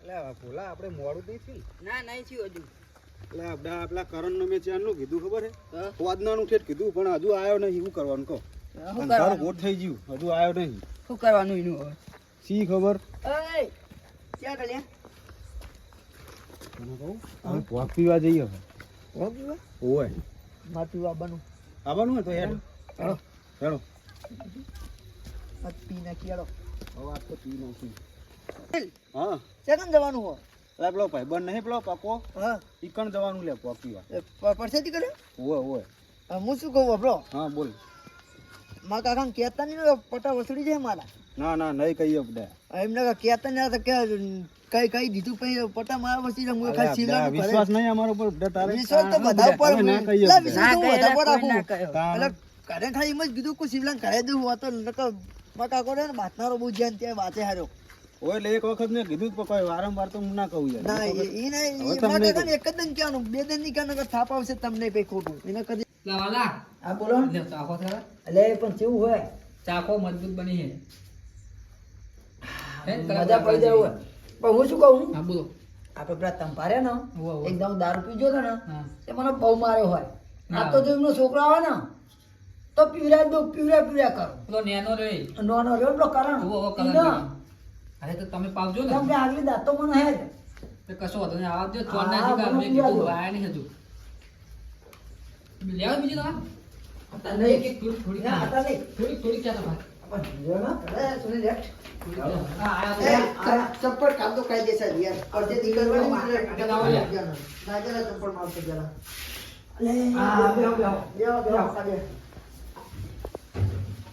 ભોલા આપણે મોડું નહીં થયું ના નહીં થયું હજુ. એટલે આપણા કરણનો મેં ચારનું કીધું ખબર હે વાદનાનું ઠેઠ કીધું પણ હજુ આવ્યો નહીં. શું કરવાનું કહો? અંધારું ગોટ થઈ ગયું હજુ આવ્યો નહીં. શું કરવાનું એનું હવે? શી ખબર? એય ક્યાં ગલ્યા? તને કહું અમે પોક પીવા જઈએ હવે. પોક પીવા? ઓય માર પીવા બનું આવવાનું હોય તો હેડો હેડો પી નાખી હેડો. હવે આ તો પી નાખી. હા સેકન્ડ જવાનું હો. એટલે પેલો ભાઈ બંધ નહીં પેલો પાકો હા ઈકણ જવાનું લે પોક પીવા. પરસેથી કરે? ઓય ઓય હું શું કહું આપણો હા બોલ. મારા કાકાને કહેતા નહીં પટા વસૂડી જાય મારા. ના ના નહીં કહીએ બધા. એમને કહેતા નહીં તો કે કઈ દીધું પછી પટા મારા વસી જાય. હું ખાલી સિલાનું કરે. વિશ્વાસ નહીં અમારો પર તારે. વિશ્વાસ તો બધા ઉપર તમે ના કહીએ એટલે બધા. વિશ્વાસ તો બધા પર રાખું. તારે. એટલે ઘરે ખાલી એમ જ કીધું કે સિવલાને ઘરે દઉં હોતો નકર મારા કાકો ને બાતનારો બહુ જ્ઞાન ત્યાં વાતે હાર્યો. ઓય એટલે એક વખત મેં કીધું પણ કોઈ વારંવાર તો હું ના કહું યાર. ના હવે એ નહીં તમને મારા કાકાને એક જ દન કહેવાનું 2 દિન ની કહેવાનું કે થાપ આવશે તમને પઈ ખોટું એને કદી. લાવાલા હા બોલો. ચાખો થયા એટલે પણ કેવું હોય ચાખો મજબૂત બની છે મજા પડી જાય હોય. પણ હું શું કહું હા બોલો આપણે પેલા તંપારે ને ઉવ્વ, ઉવ્વ. એકદમ દારૂ પીજો તો ને હા એ મને બહુ માર્યો હોય. હા. આ તો જો એમનો છોકરો આવે ને તો પીવરા દો પીવરા કરો. પેલો નેનો રે નોનો રહ્યો પેલો કરણ ઉવ્વ, ઉવ્વ, કરણ ઈનો. કરણ. અરે તો તમે પાવજો ને તમને આગલી દાંતો મને હે જ. તો કશો વાંધો નહીં આવા દો ચોર હા, ના જીગા મને મેં કીધું પીવા દો. આયા નહીં હજુ લેવા બીજું ના અત્યારે એક નહીં. એક થોડી ના, અત્યારે નહીં. થોડી ક્યાં તમારે પણ જો ને, અરે, સુની લેટ. હા એ, આયા ચપ્પલ કામ તો કાયદેસર યાર. અડધે દી કરવાની ના, એટલે ના, ના, ના. ના, જરા ચપ્પલ મારતો જરા. અલે, હા, બેહો, બેહો. બેહો, ખાલી.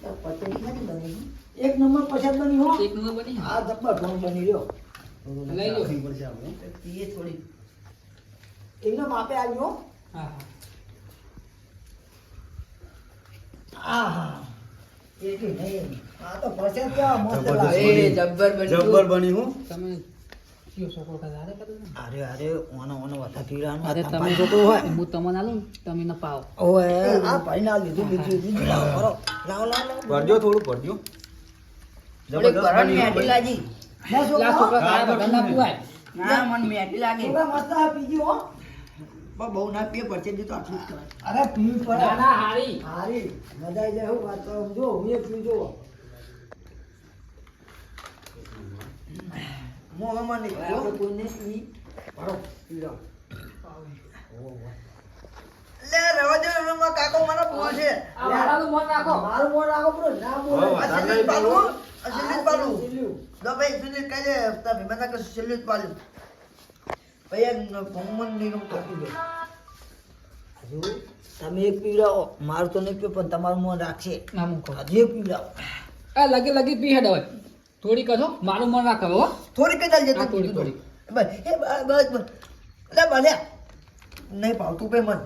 તો પતંગ નથી બની. એક નંબર પછાડ બની હો. એક નંબર બની આ જબ્બર ઢોંગ બની રહ્યો. લઈ લો એ થોડી એમને માપે આવ્યો. હા હા આહા એટલું નહીં. આ તો પછાડ કેવા મસ્ત જબરદસ્ત લાગે. બની. એ જબ્બર બની. જબ્બર બની હું. તમે કયો છોકરો કદાચ અરે અરે ઓનો વથા પીડાનો અરે આ તમે તંબાકુ છોકરો હોય. હું તમને આલું ને તમે ન પાવો ઓએ આ ભાઈ ના લીધું બીજું લાવો કરો. લાવો લાવો ભરજો થોડું ભરજો. થોડી જબરદસ્ત કરણ બની હો મેટી ભાઈ. લાગી. ના લા છોકરા છોકરા તારા બધા ના પીવાય ના મન મેટી લાગે. છોકરા મસ્ત આ પીજી હો. પણ બહુ ના પીએ પરચે દી તો આટલું જ કરાય. અરે પીવી પડે. ના ના હારી હારી મજા આવી જાય હું વાત તો જો હું એ પીજો. મોહમ્મદ ની આપણે કોઈને પી ભરો પીરો. લે રવા દે રવા કાકો મને બોલ છે. આ વાળાનું મન રાખો મારું મોઢ રાખો બ્રો ના બોલે. હવે આ વધારે સિલિપ પાલુ નહીં આ સિલિપ પાલુ દો ભાઈ સિલિપ કાજે તમે મને કે સિલિપ પાલુ ભાઈ મોહમ્મદ ની નું કાપી દો. હજુ તમે એક પીવડાવો મારું તો નહીં પીવો પણ તમારું મોઢ રાખશે. ના મૂકો હજુ એક પીવડાવો આ લગી લગી પી હેડ હવે થોડી કહો મારું મન રાખો હો થોડી કદાચ જતી હા, થોડી, થોડી. બસ એ બસ બસ એટલે ભલે નહીં ભાવતું પે મન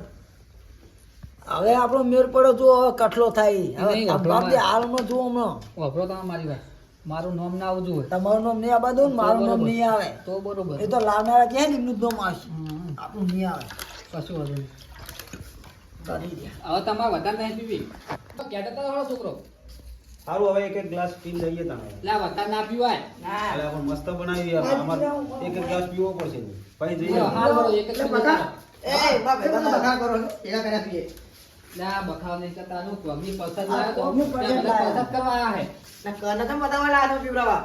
હવે આપણો મેર પડો જો હવે કઠલો થાય હવે નહીં, તમારે હાલમાં જો હમણાં વાપરો તમે મારી વાત મારું નામ ના આવતું હોય તમારું નામ નહીં આવવા દો ને મારું નામ નહીં આવે તો બરોબર એ તો લાવનારા કહે ને એમનું જ નામ આવશે હમ, આપણું નહીં આવે કશું વાંધો નહીં કરી દે હવે તમારે વધારે નહીં પીવી કહેતા હતા વાળો છોકરો સારું હવે એક એક ગ્લાસ પીને જઈએ તમે. લે વધારે ના પીવાય એટલે આપણે મસ્ત બનાવી યાર. અમારે એક એક ગ્લાસ પીવો પડશે પછી જઈએ. હાલ બરો એક જ બખા એ બા ભેગા બખા કરો એના કર્યા પીએ લે આ બખાવ નહીં કરતા નું પગની પસંદ લાયો તો પગની પસંદ ત્યાં બધા લાયો. પસંદ કરવા આયા હે ના કને તો બતાવવા લાવ્યો પીવડાવા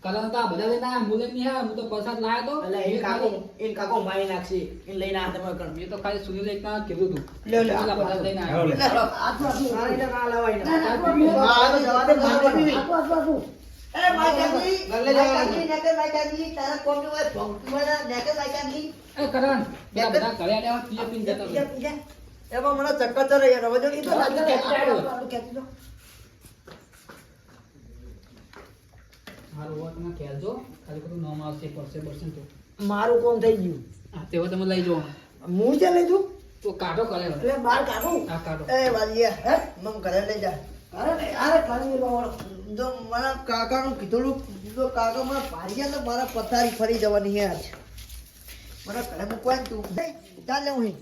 કલર તો આ બધા લઈને આયા મુલે નહીં હા હું તો પસંદ લાયો તો એટલે એન કાકો મારી નાખશે એન લઈને આ તમે કર મેં તો ખાલી સુનિલ એક ના કીધું તું લે, લે, પેલા બધા લઈને આવ્યો લે. આ તો મારી ના ના લાવાય ના આ તો જવા દે મારી પીવી એ માઈ કાકી ગલ્લે જવાની નકે માઈ કાકી તારા કોમ નો હોય ભોંકમાં નકે માઈ કાકી એ કરણ પેલા બધા ઘરે આલ્યા પીએ પીને જતા પીજા પીજા એમાં મને ચક્કર ચડે યાર હવે જો ઈ તો લાગે ખેંચી લો મારું વોટ માં ખેલજો ખાલી બધું નામ આવશે પરસે બરસે તો મારું કોમ થઈ ગયું આ તેવો તમે લઈ જાઓ હું છે લઈ જઉં તો કાઢો કરે હવે. એટલે બાર કાઢું આ કાઢો એ વાલિયા હે મમ ઘરે લઈ જા અરે નહીં અરે ખાલી જો મારા કાકાનું કીધું જો કાકા મને પાડી ગયા તો મારા પથારી ફરી જવાની છે આજ મને ઘરે મૂકવા તું ચાલ હું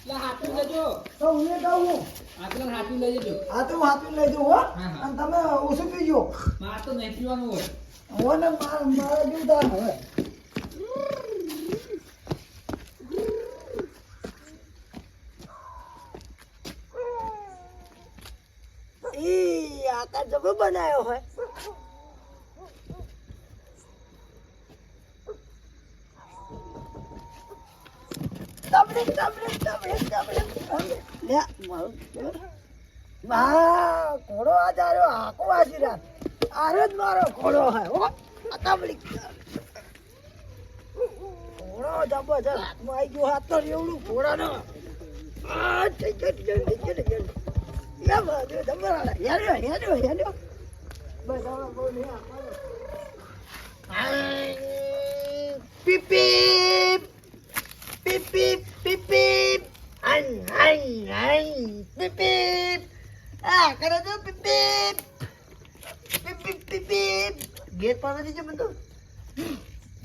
લે હાથું લેજો તો હું એ કહું આટલા હાથું લઈ જજો આ તો હું હાથું લઈ જઉં હો હા, હા. અને તમે ઓછું પીજો માર તો નહીં પીવાનું હોય હું ને મારા જેવું તાર હવે બનાવ્યો હોય લે મારું વાહ ઘોડો આજારો આખો આશીર્વાદ આરો જ મારો ઘોડો હે હો તબલી ઘોડો જબરજસ્ત હાથમાં આવી ગયો હાથ તો રેવડું ઘોડાનો આ જઈ યા બાજુ જબરાડા હેડ્યો બસ હવે બહુ નહીં પીપ પીપ પીપ પીપ પીપ પીપ અન અન અન પીપ પીપ આ કરે તો પીપ પીપ પીપ પીપ પીપ પીપ ગેર પાડવા દીજો બંધો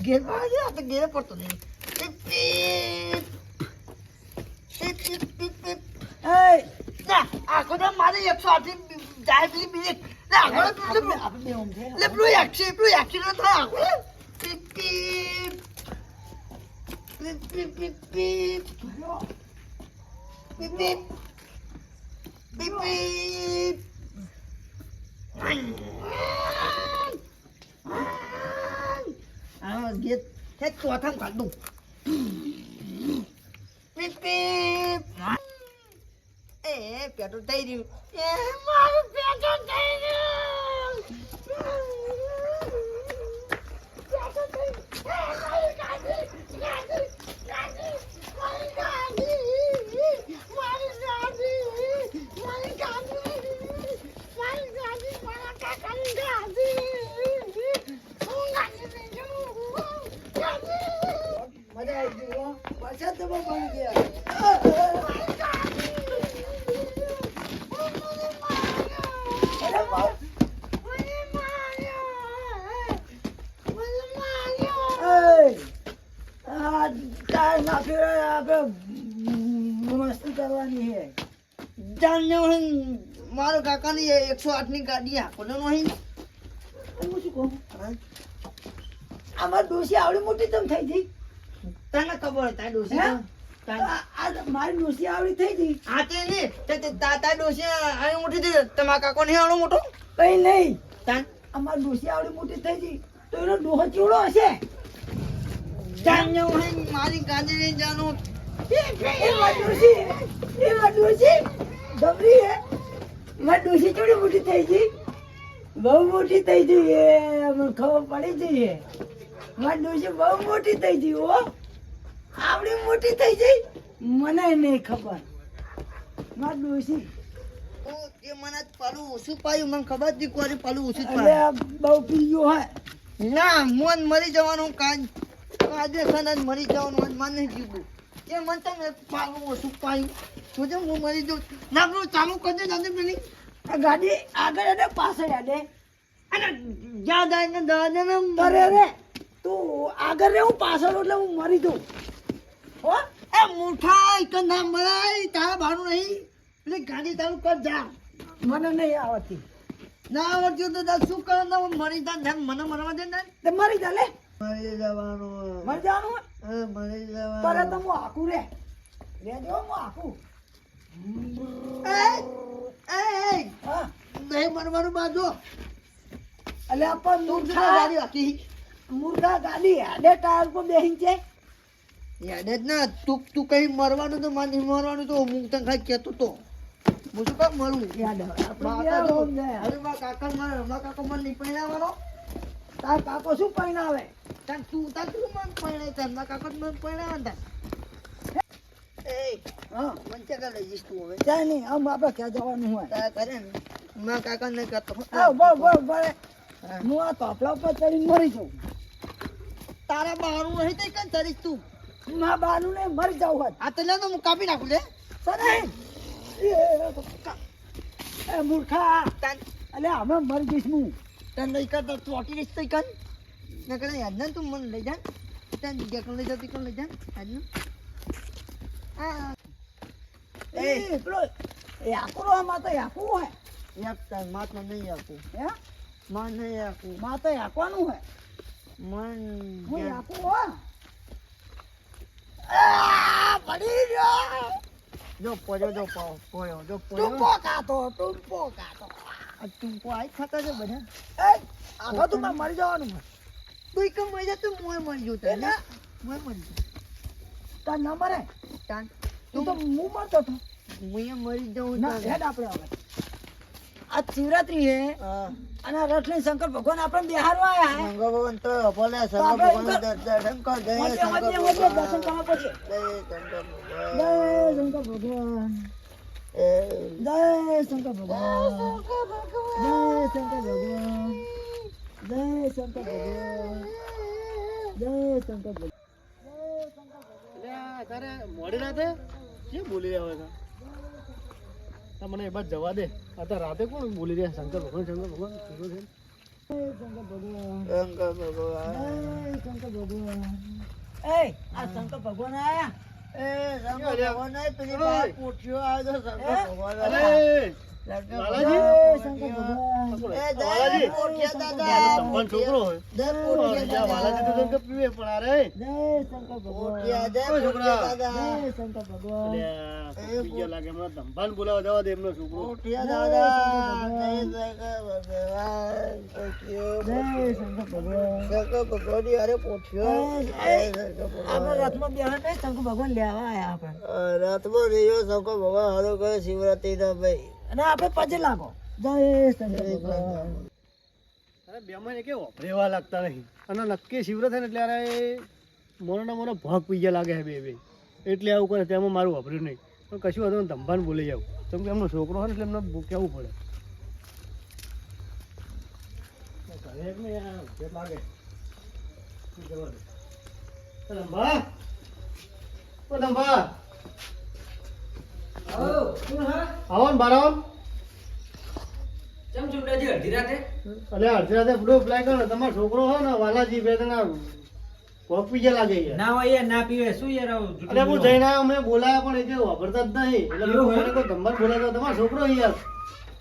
ગેર પાડવા દે આપણે ગેર પડતો નહીં પીપ પીપ પીપ પીપ પીપ પીપ એ ના આખો તો મારે 108 જાય પેલી મિનિટ ના આપણે ઓમ છે લે પેલું એક્સિડન્ટ થાય આખો પીપ પીપ પીપ પીપ પીપ પીપ પીપ પીપ પીપ પીપ આ ગેટ તે ચોથામાં કાઢ દઉં પીપ પીપ એ પેટ્રોલ થઈ રહ્યું એ મારું પેટ્રોલ થઈ રહ્યું પેટ્રોલ થઈ મજા આવી ગઈ પાછા તમે બની મસ્તી કરવાની હે જાણને મારો કાકાની 108 ની ગાડી આખોનો નહીં હું શું કહું અમાર ડોસી આવડી મોટી તમ થઈ ગઈ તને ખબર હતા ડોસી આ મારી ડોસી આવડી થઈ ગઈ હા તે ને તે તાતા ડોસી આવી મોટી થઈ તમારા કાકો નહીં આવડો મોટો કઈ નહીં તાન અમાર ડોસી આવડી મોટી થઈ ગઈ તો એનો ડોહો ચીવડો હશે જાણને મારી ગાડી લઈને જાનું એમાં ડોસી ગબરી હે મારી ડોસી થોડી મોટી થઈ ગઈ બહુ મોટી થઈ ગઈ એ મને ખબર પડી ગઈ હે મારી ડોસી બહુ મોટી થઈ ગઈ હો આવડી મોટી થઈ ગઈ મને નહીં ખબર મારી ડોસી એ મને પાલું ઓછું પાયું મને ખબર જ કોરી પાલું ઓછું પાયું બહુ પી ગયો હે ના મન મરી જવાનું કાજે ખાના મરી જવાનું મન નહીં જીવું એ મન તો પાલું ઓછું પાયું જોજે હું મરી જાઉં ના પેલું ચાલુ કરજે દાદા પેલી આ ગાડી આગળ અને પાછળ આડે અને જ્યાં જાય ને દાદા ને મરે રે તું આગળ રે હું પાછળ એટલે હું મરી જાઉં હો એ મૂઠા એક ના મરાય તારા ભાડું નહીં પેલી ગાડી ચાલુ કર જા મને નહીં આવતી ના આવડતું તો દાદા શું કરે ને મરી જા મને મરવા દે ને તે મરી જા લે મરી જવાનું મરી જવાનું મરી જવાનું પર તો હું આખું રે જો હું આખું નહીં મરવાનું બાજુ એટલે આપણ મૂર્ખા ગાડી હેડે ટાયર પર બેસી છે યાદ જ ના તું કઈ મરવાનું તો મારે મરવાનું તો હું તને ખાઈ કહેતો તો હું શું કામ મરું યાદ કાકા મને નહીં પહેરાવાનો તાર કાકો શું પહેરાવે તાર તું મન પહેરાય તાર મારા કાકો મને પહેરાવે તાર હા મંચે કર લઈ જઈશ તું હવે ત્યાં નહીં આમ આપણે ક્યાં જવાનું હોય તાર કરે ને મારા કાકા ને કરતો બરાબર હું આ તોપલા ઉપર ચડીને મરી જાઉં તારા બારું નહીં તો કઈ તરીશ તું મારા બારું ને મરી જાઉં હોત આ તો લે તો હું કાપી નાખું લે એ મૂર્ખા અલે અમે મરી જઈશ હું તને લઈ કરતા ચોટી રહીશ તો કન ના કરે યાદ ના તું મને લઈ જા તને જગ્યા કોણ લઈ જતી કોણ લઈ જા યાદ ના એ પેલો યાકુરો આમાં તો યાકું હોય યાકતા માત નહીં યાકું હે માં નહીં યાકું માં તો યાકવાનું હોય મન હું યાકું હો આ પડી ગયો જો પોયો જો પોયો તું પોકાતો આ ટૂંકો આઈ ખાતા છે બધા એ આખો તો મરી જવાનું તું એક મરી જા તું મોય મરી જતો મોય મરી જતો તાર ના મરે તાન તું તો હું મરતો હતો હું મરી જાઉં ના હેડ આપણે હવે આ શિવરાત્રી હે અને રથની શંકર ભગવાન આપણને બિહારવા આયા હે શંકર ભગવાન તો ભલે શંકર ભગવાન દર્શન કર જય શંકર ભગવાન દર્શન કરવા પડશે જય શંકર ભગવાન જય શંકર ભગવાન જય શંકર ભગવાન જય શંકર ભગવાન જય શંકર ભગવાન તારે મોડી રાતે કેમ બોલી રહ્યા હોય તા મને એ બાદ જવા દે અત્યારે રાતે કોણ બોલી રહ્યા શંકર ભગવાન શંકર ભગવાન શંકર ભગવાન શંકર ભગવાન એ આ શંકર ભગવાન આયા એ શંકર ભગવાન આય પેલી બાર પોઠિયો આવ્યો શંકર ભગવાન લાલાજી શંકર ભગવાન એ લાલાજી પોઠિયા દાદા સંપન્ન છોકરો હોય જય પોઠિયા વાલાજી તો તને પીવે પણ અરે જય શંકર ભગવાન જય પોઠિયા દાદા જય શંકર ભગવાન બીજા લાગે હમણાં ધંભાન બોલાવા જવા દે એમનો છોકરો પોઠિયા દાદા જય શંકર ભગવાન જય શંકર ભગવાન શંકર ભગવાન અરે પોઠિયો આપણે રથમાં બેહા નહીં શંકર ભગવાન લેવા આયા આપણે રથમાં રહ્યો શંકર ભગવાન હારો કરે શિવરાત્રી ના ભાઈ અને આપણે પછી લાગો જય શંકર ભગવાન અરે બેમાં કે રેવા લાગતા નહીં અને નક્કી શિવરાત્રી ને એટલે અરે મોનો ભાગ પી ગયા લાગે છે બે એટલે આવું કરે તેમાં મારું વાપર્યું નહીં પણ કશું હતું ધંભાન બોલી જાવ કેમ કે એમનો છોકરો હોય ને એટલે એમને કહેવું પડે ઘરે એક ને લાગે શું કરવા દે ધંભા ઓ ધંભા આવો ને બાર આવો ચમ ચુંડાજી અડધી રાતે અલે અડધી રાતે ફૂડો અપ્લાય કરો ને તમારો છોકરો હોય ને વાલાજી બે જણા પગ પીજે લાગે યાર ના હોય યાર ના પીવે શું યાર અરે હું જઈને આવ્યો મેં બોલાયા પણ એ કે વાપરતા જ નહીં એટલે મેં કોઈને કોઈ ધંભાન બોલાવ્યો તમારો છોકરો યાર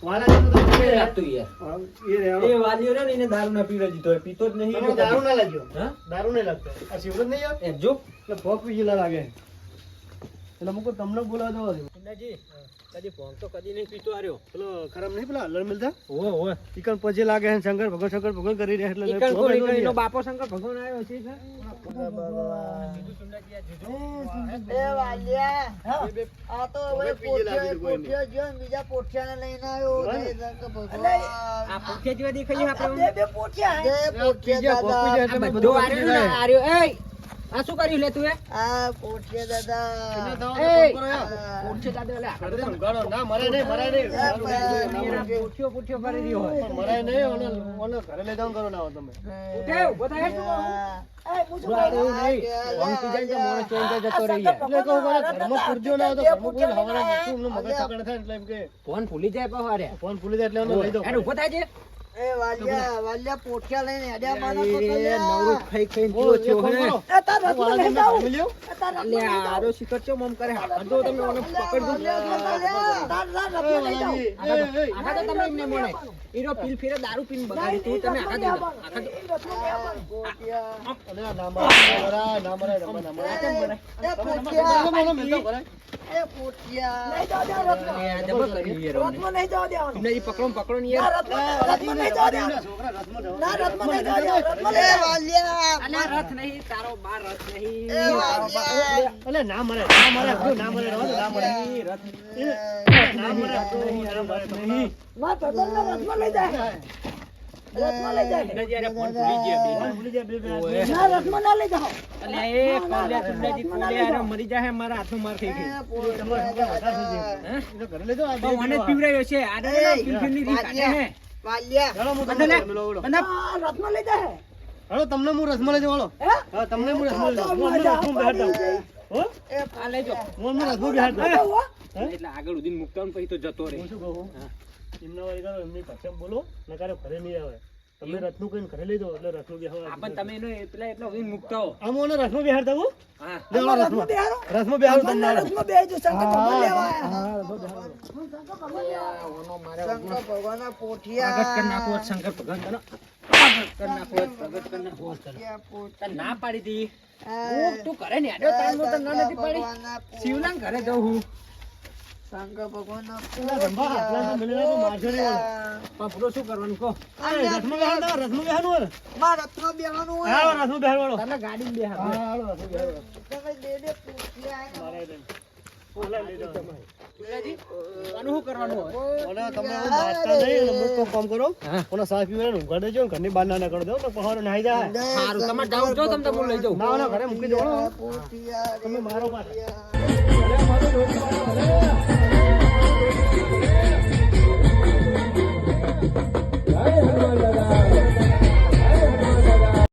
વાલાજી તો તમે રાખતું યાર એ રહેવાનો એ વાલીઓ રે ને એને દારૂ ના પીવા દીધો પીતો જ નહીં તમે દારૂ ના લાગ્યો હા દારૂ નહીં લાગતો આ શિવરત નહીં યાર એ જો એટલે પગ પીજે લાગે એટલે મુકો તમને બોલાવવા દો ચુંડાજી કદી ફોન તો કદી નહીં પીતો આર્યો પેલો ખરાબ નહીં પેલા હલર મિલતા ઓય ઓય ચિકન પછી લાગે છે શંકર ભગવાન કરી રહ્યા એટલે ઈકણ કોણ ઈકણ એનો બાપો શંકર ભગવાન આવ્યો છે સર એ વાલિયા આ તો હવે પોઠિયો જો બીજા પોઠિયાને લઈને આવ્યો જય શંકર ભગવાન આ પોઠિયા જેવા દેખાય આપણે બે પોઠિયા જય પોઠિયા દાદા આ બધો આર્યો ને આર્યો એ આ શું કર્યું લે તું એ આ પોઠિયા દાદા એ પોઠિયા દાદા લે ના મરે નહીં પોઠિયો પોઠિયો કરી રહ્યો હોય પણ મરાય નહીં ઓને ઘરે લઈ જવાનું કરો ના આવો તમે ઉઠે ઉભો થાય એ પૂછો એવું નહીં ફોન થી જાય તો મોણસ ચોઈન જતો રહી જાય એટલે કહું મારા ઘરમાં પૂરજો ના આવે તો ઘરમાં કોઈ હવાના શું એમનું મગજ સકડ થાય એટલે એમ કે ફોન ભૂલી જાય પહારે ફોન ભૂલી જાય એટલે એને લઈ દો એને ઉભો થાય છે એ વાલિયા પોઠિયા લઈને હેડ્યા માનો તો એ નવરું ખાઈ ખાઈને જીવો થયો હે એ તાર રથમાં લઈ જાવ એ તાર લે આરો શિખર ચો મમ કરે હાડો તમે ઓને પકડ દો તાર રથમાં લઈ જાવ આખા તો તમે એમને મોણે ઈરો પીલ ફેરે દારૂ પીને બગાડી તું તમે આખા દો પોઠિયા અલે ના મરાય એ પોઠિયા મિલતો એ પોઠિયા લઈ જાવ એ જબર કરી યાર રથમાં લઈ જાવ દેવાનું તમને ઈ પકડો ને યાર રથમાં લઈ જાવ દેવાનું છોકરા રથમાં જવા ના રથમાં લઈ જાવ દેવાનું એ વાલિયા અને રથ નહીં તારો બાર રથ નહીં એ વાલિયા અલે ના મરે રવા દો, ના મરે રથ ના મરે રથ નહીં માં ભગવાનના રથમાં લઈ જાય રથમાં લઈ જાય એટલે જ્યારે ફોન ભૂલી ગયા બે ભૂલી જાય બે ઓય. ના રથમાં ના લઈ જાઓ એટલે એ કોલ્યા ચુંડાજી કોલ્યા આરે મરી જાય મારા હાથમાં માર ખાઈ ગઈ હે તો ઘરે લઈ જાઓ આ બે તો મને પીવડાયો છે આડે પીફીની રીત કાઢે હે વાલિયા ચાલો હું બંધ લે. તમને મિલાવું બંધ આપ. આ રથમાં લઈ જાય હાલો તમને હું રસમાં લઈ જાઉં હાલો હે હા તમને હું રસમાં લઈ જાઉં હું રસમાં બેહાડ દઉં હો એ આ લેજો હું રસમાં બેહાડ દઉં એટલે આગળ ઉદીન મુકતા પછી તો જતો રહે હું શું કહું એમના વાળી કરો એમની પાસે બોલો નકારે ઘરે નહીં આવે તમે રથનું કહીને ઘરે લઈ જાઓ એટલે રથનું બેહાડો આપણ તમે એનો પેલા એટલો ઉદીન મુકતા હો આમ ઓને રથમાં બેહાડ દઉં હા લેવા રથમાં બેહારો રથમાં બેહાડ તમને રથમાં બેહજો શંકર ભગવાન લેવા આયા ઓનો મારે શંકર ભગવાનના પ્રગટ પોઠિયા કરી નાખવો હોત શંકર ભગવાન તને પ્રગટ કરી નાખવો હોત, પ્રગટ કરી નાખવો હોત તને. તને ના પાડી હતી હું તું ઘરે ને આડ્યો તાણ નો તને ના નથી પાડી શિવલાંગ ઘરે જાઉં હું શંકર ભગવાનના પેલા ધંભા હાથલા તો મિલે તો મારશે નહીં ઓલો. પપડો શું કરવાનું કહો એ રથમાં બેહાડો, રથમાં બેહાડો ને. માર રથમાં બેહવાનું હોય હાલો, રથમાં બેહાડો. તને ગાડી બે હા, હાલો, રથમાં બેહાડો. તમે ડેડે પૂછ્યા આયા. મારે દે. ઓલા લઈ જાઓ. આનું શું કરવાનું હોય ઓલા તમે હવે નાસ્તા નહીં અને મુક કામ કરો. ઓલા સાસ પીવાનું ઊંઘાડ દેજો ને ઘરની બહાર ના કરી દો તો પહાડ નાહી જાય. સારું તમારે જાવ જો તમને હું લઈ જાઉં ના, ના, ઘરે મૂકી દો. પૂછ્યા તમે મારો પાછા. રે.